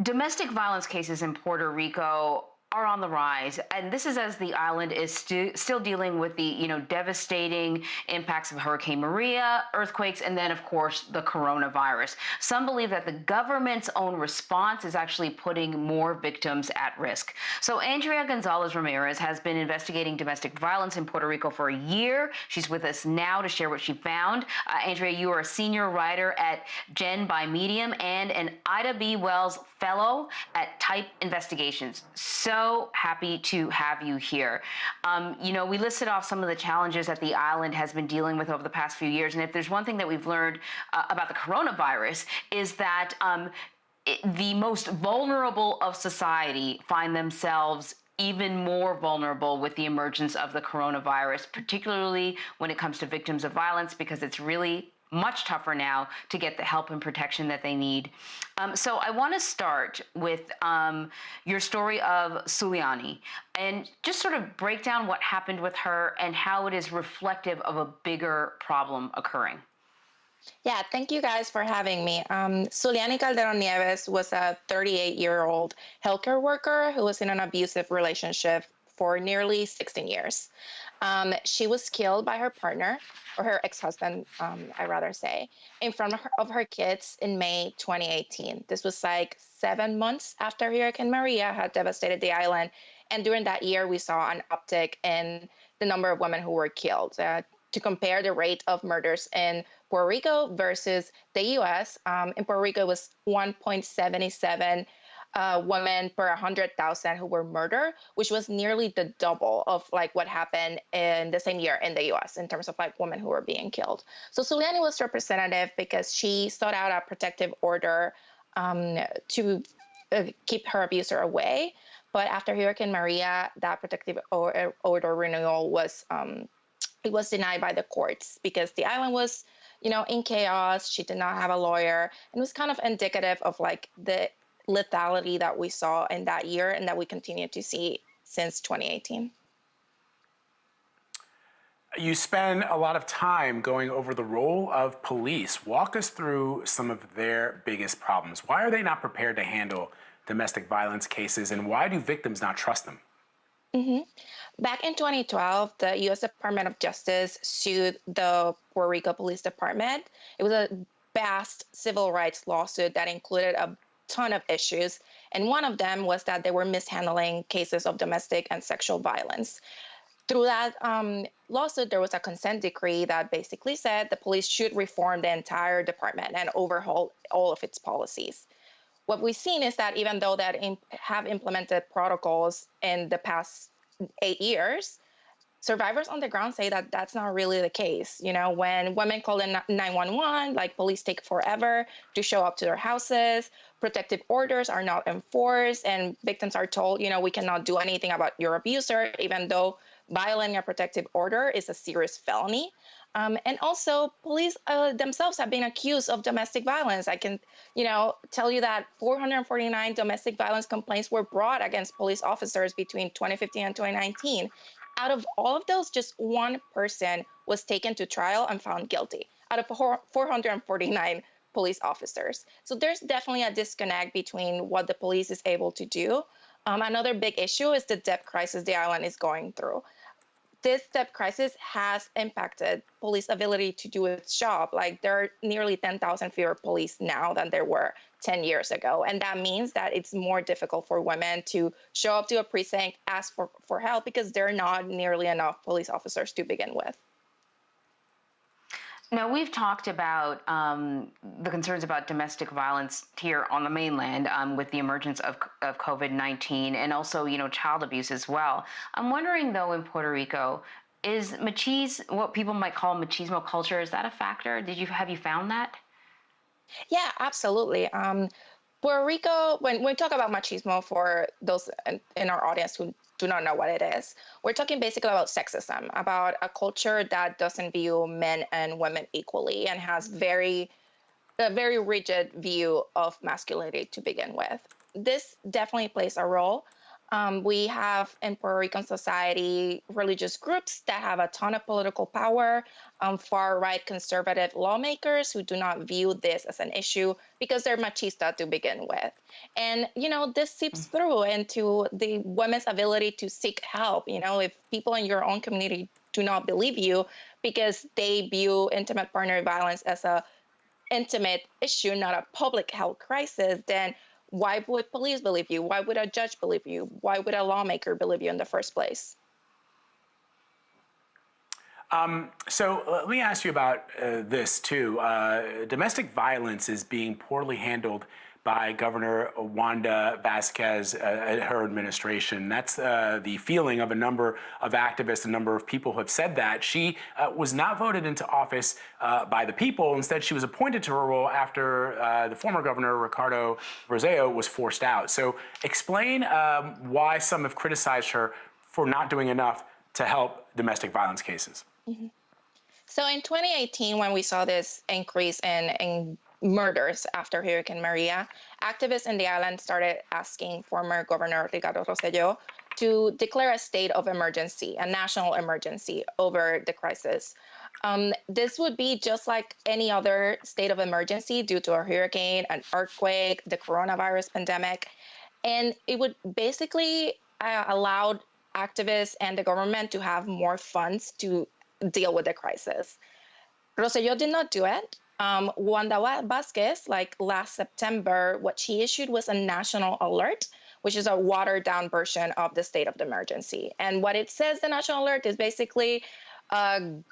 Domestic violence cases in Puerto Rico are on the rise, and this is as the island is still dealing with the devastating impacts of Hurricane Maria, earthquakes, and then of course the coronavirus. Some believe that the government's own response is actually putting more victims at risk. So Andrea González-Ramírez has been investigating domestic violence in Puerto Rico for a year. She's with us now to share what she found. Andrea, you are a senior writer at Gen by Medium and an Ida B. Wells Fellow at Type Investigations. So happy to have you here. We listed off some of the challenges that the island has been dealing with over the past few years. And if there's one thing that we've learned about the coronavirus is that the most vulnerable of society find themselves even more vulnerable with the emergence of the coronavirus, particularly when it comes to victims of violence, because it's really much tougher now to get the help and protection that they need. So I want to start with your story of Suliani and just sort of break down what happened with her and how it is reflective of a bigger problem occurring. Yeah, thank you guys for having me. Suliani Calderon Nieves was a 38-year-old healthcare worker who was in an abusive relationship for nearly 16 years. She was killed by her partner, or her ex-husband, I rather say, in front of her kids in May 2018. This was like 7 months after Hurricane Maria had devastated the island. And during that year, we saw an uptick in the number of women who were killed. To compare the rate of murders in Puerto Rico versus the US, in Puerto Rico it was 1.77 women per 100,000 who were murdered, which was nearly the double of like what happened in the same year in the US in terms of like women who were being killed. So Suliani was representative because she sought out a protective order to keep her abuser away. But after Hurricane Maria, that protective order renewal was it was denied by the courts because the island was, in chaos. She did not have a lawyer. And it was kind of indicative of like the lethality that we saw in that year and that we continue to see since 2018. You spend a lot of time going over the role of police. Walk us through some of their biggest problems. Why are they not prepared to handle domestic violence cases, and why do victims not trust them? Mm-hmm. Back in 2012, the U.S. Department of Justice sued the Puerto Rico Police Department. It was a vast civil rights lawsuit that included a ton of issues, and one of them was that they were mishandling cases of domestic and sexual violence. Through that lawsuit, there was a consent decree that basically said the police should reform the entire department and overhaul all of its policies. What we've seen is that even though that have implemented protocols in the past 8 years, survivors on the ground say that that's not really the case. When women call in 911, like police take forever to show up to their houses, protective orders are not enforced, and victims are told, we cannot do anything about your abuser, even though violating a protective order is a serious felony. And also, police themselves have been accused of domestic violence. I can, tell you that 449 domestic violence complaints were brought against police officers between 2015 and 2019. Out of all of those, just one person was taken to trial and found guilty out of 449 police officers. So there's definitely a disconnect between what the police is able to do. Another big issue is the debt crisis the island is going through. This debt crisis has impacted police ability to do its job. Like there are nearly 10,000 fewer police now than there were 10 years ago. And that means that it's more difficult for women to show up to a precinct, ask for help, because there are not nearly enough police officers to begin with. Now, we've talked about the concerns about domestic violence here on the mainland with the emergence of COVID-19 and also, child abuse as well. I'm wondering, though, in Puerto Rico, is what people might call machismo culture, is that a factor? Have you found that? Yeah, absolutely. Puerto Rico, when we talk about machismo, for those in our audience who do not know what it is, we're talking basically about sexism, about a culture that doesn't view men and women equally and has a very rigid view of masculinity to begin with. This definitely plays a role. We have in Puerto Rican society religious groups that have a ton of political power, far-right conservative lawmakers who do not view this as an issue because they're machista to begin with. And, this seeps through into the women's ability to seek help. If people in your own community do not believe you because they view intimate partner violence as a intimate issue, not a public health crisis, then why would police believe you? Why would a judge believe you? Why would a lawmaker believe you in the first place? So let me ask you about this too. Domestic violence is being poorly handled by Governor Wanda Vasquez at her administration. That's the feeling of a number of activists, a number of people who have said that. She was not voted into office by the people. Instead, she was appointed to her role after the former governor, Ricardo Rossello, was forced out. So explain why some have criticized her for not doing enough to help domestic violence cases. Mm-hmm. So in 2018, when we saw this increase in murders after Hurricane Maria, activists in the island started asking former Governor Ricardo Rossello to declare a state of emergency, a national emergency over the crisis. This would be just like any other state of emergency due to a hurricane, an earthquake, the coronavirus pandemic. And it would basically allow activists and the government to have more funds to deal with the crisis. Rossello did not do it. Wanda Vasquez, like last September, what she issued was a national alert, which is a watered down version of the state of the emergency. And what it says, the national alert, is basically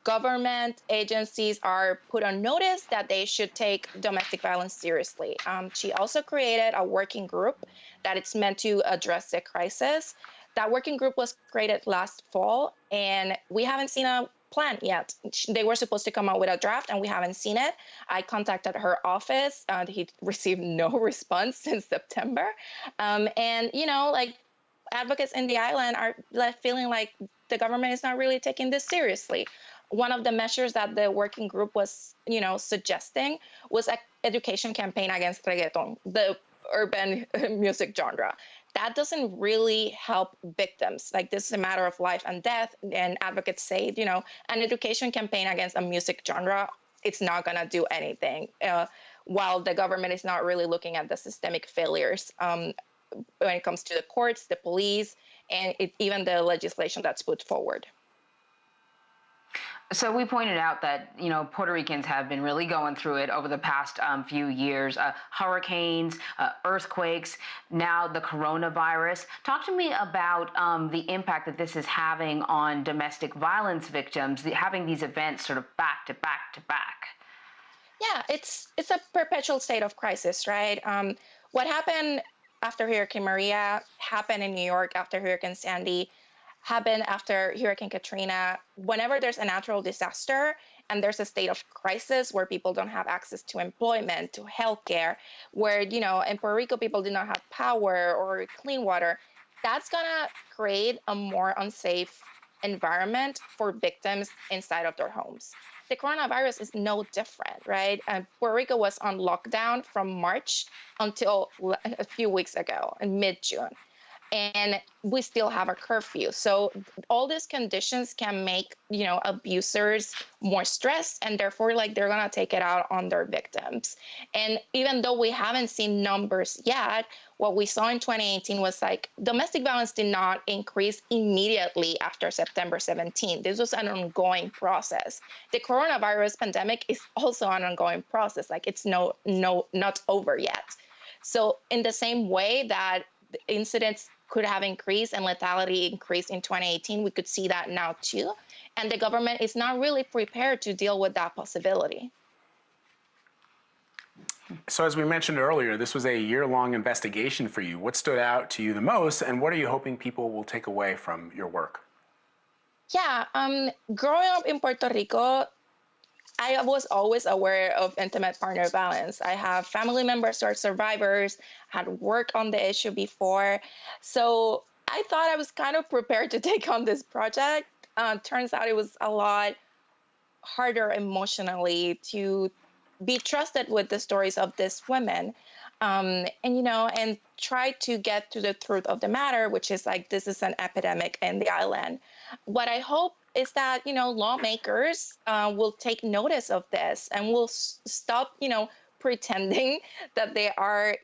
government agencies are put on notice that they should take domestic violence seriously. She also created a working group that it's meant to address the crisis. That working group was created last fall, and we haven't seen a plan yet. They were supposed to come out with a draft, and we haven't seen it. I contacted her office, and he received no response since September. And, advocates in the island are feeling like the government is not really taking this seriously. One of the measures that the working group was, suggesting was an education campaign against reggaeton, the urban music genre. That doesn't really help victims. Like, this is a matter of life and death. And advocates say, an education campaign against a music genre, it's not going to do anything. While the government is not really looking at the systemic failures when it comes to the courts, the police, and even the legislation that's put forward. So we pointed out that, Puerto Ricans have been really going through it over the past few years. Hurricanes, earthquakes, now the coronavirus. Talk to me about the impact that this is having on domestic violence victims, having these events sort of back to back to back. Yeah, it's a perpetual state of crisis, right? What happened after Hurricane Maria happened in New York after Hurricane Sandy, happened after Hurricane Katrina. Whenever there's a natural disaster and there's a state of crisis where people don't have access to employment, to healthcare, where, in Puerto Rico, people do not have power or clean water, that's going to create a more unsafe environment for victims inside of their homes. The coronavirus is no different, right? Puerto Rico was on lockdown from March until a few weeks ago, in mid-June. And we still have a curfew. So all these conditions can make, abusers more stressed, and therefore, they're going to take it out on their victims. And even though we haven't seen numbers yet, what we saw in 2018 was domestic violence did not increase immediately after September 17th. This was an ongoing process. The coronavirus pandemic is also an ongoing process. It's not over yet. So in the same way that the incidents could have increased and lethality increased in 2018, we could see that now too. And the government is not really prepared to deal with that possibility. So as we mentioned earlier, this was a year-long investigation for you. What stood out to you the most, and what are you hoping people will take away from your work? Yeah, growing up in Puerto Rico, I was always aware of intimate partner violence. I have family members who are survivors, had worked on the issue before. So I thought I was kind of prepared to take on this project. Turns out it was a lot harder emotionally to be trusted with the stories of these women. and try to get to the truth of the matter, which is like this is an epidemic in the island. What I hope is that lawmakers will take notice of this and will stop pretending that they are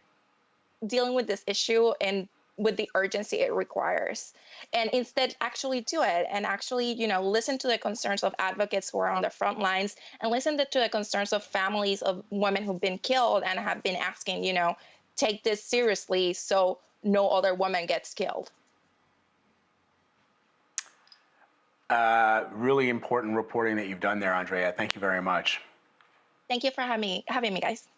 dealing with this issue and with the urgency it requires, and instead actually do it and actually listen to the concerns of advocates who are on the front lines, and listen to the concerns of families of women who've been killed and have been asking, take this seriously so no other woman gets killed. Really important reporting that you've done there, Andrea. Thank you very much. Thank you for having me, guys.